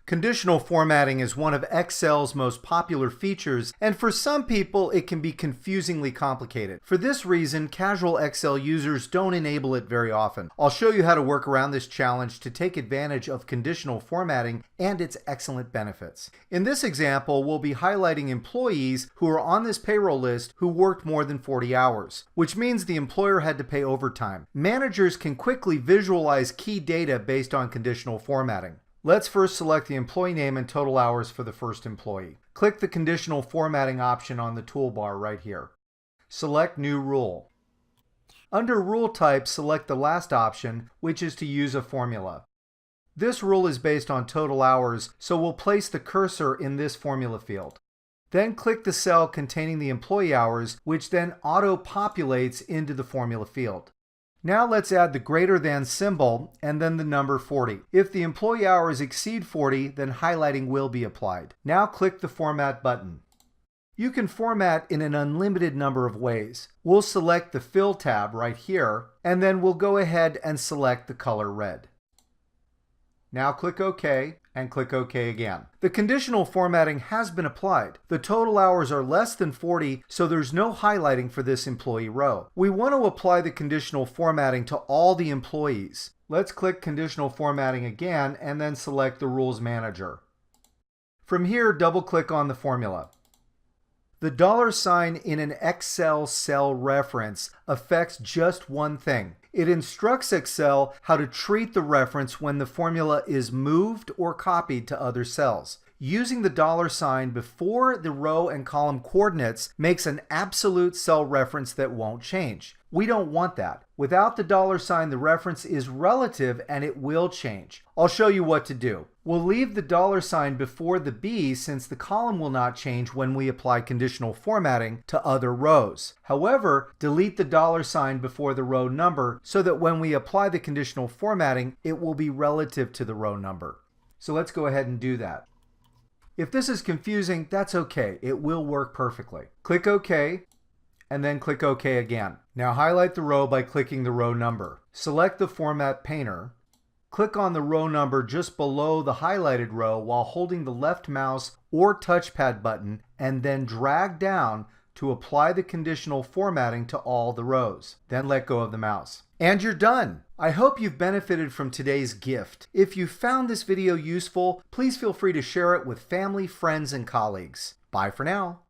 Conditional formatting is one of Excel's most popular features, and for some people it can be confusingly complicated. For this reason, casual Excel users don't enable it very often. I'll show you how to work around this challenge to take advantage of conditional formatting and its excellent benefits. In this example, we'll be highlighting employees who are on this payroll list who worked more than 40 hours, which means the employer had to pay overtime. Managers can quickly visualize key data based on conditional formatting. Let's first select the employee name and total hours for the first employee. Click the conditional formatting option on the toolbar right here. Select New Rule. Under Rule Type, select the last option, which is to use a formula. This rule is based on total hours, so we'll place the cursor in this formula field. Then click the cell containing the employee hours, which then auto-populates into the formula field. Now let's add the greater than symbol and then the number 40. If the employee hours exceed 40, then highlighting will be applied. Now click the Format button. You can format in an unlimited number of ways. We'll select the Fill tab right here, and then we'll go ahead and select the color red. Now click OK and click OK again. The conditional formatting has been applied. The total hours are less than 40, so there's no highlighting for this employee row. We want to apply the conditional formatting to all the employees. Let's click Conditional Formatting again and then select the Rules Manager. From here, double-click on the formula. The $sign in an Excel cell reference affects just one thing. It instructs Excel how to treat the reference when the formula is moved or copied to other cells. Using the $sign before the row and column coordinates makes an absolute cell reference that won't change. We don't want that. Without the $sign, the reference is relative and it will change. I'll show you what to do. We'll leave the $sign before the B since the column will not change when we apply conditional formatting to other rows. However, delete the $sign before the row number so that when we apply the conditional formatting, it will be relative to the row number. So let's go ahead and do that. If this is confusing, that's okay. It will work perfectly. Click OK, and then click OK again. Now highlight the row by clicking the row number. Select the Format Painter. Click on the row number just below the highlighted row while holding the left mouse or touchpad button, and then drag down to apply the conditional formatting to all the rows. Then let go of the mouse. And you're done! I hope you've benefited from today's gift. If you found this video useful, please feel free to share it with family, friends, and colleagues. Bye for now.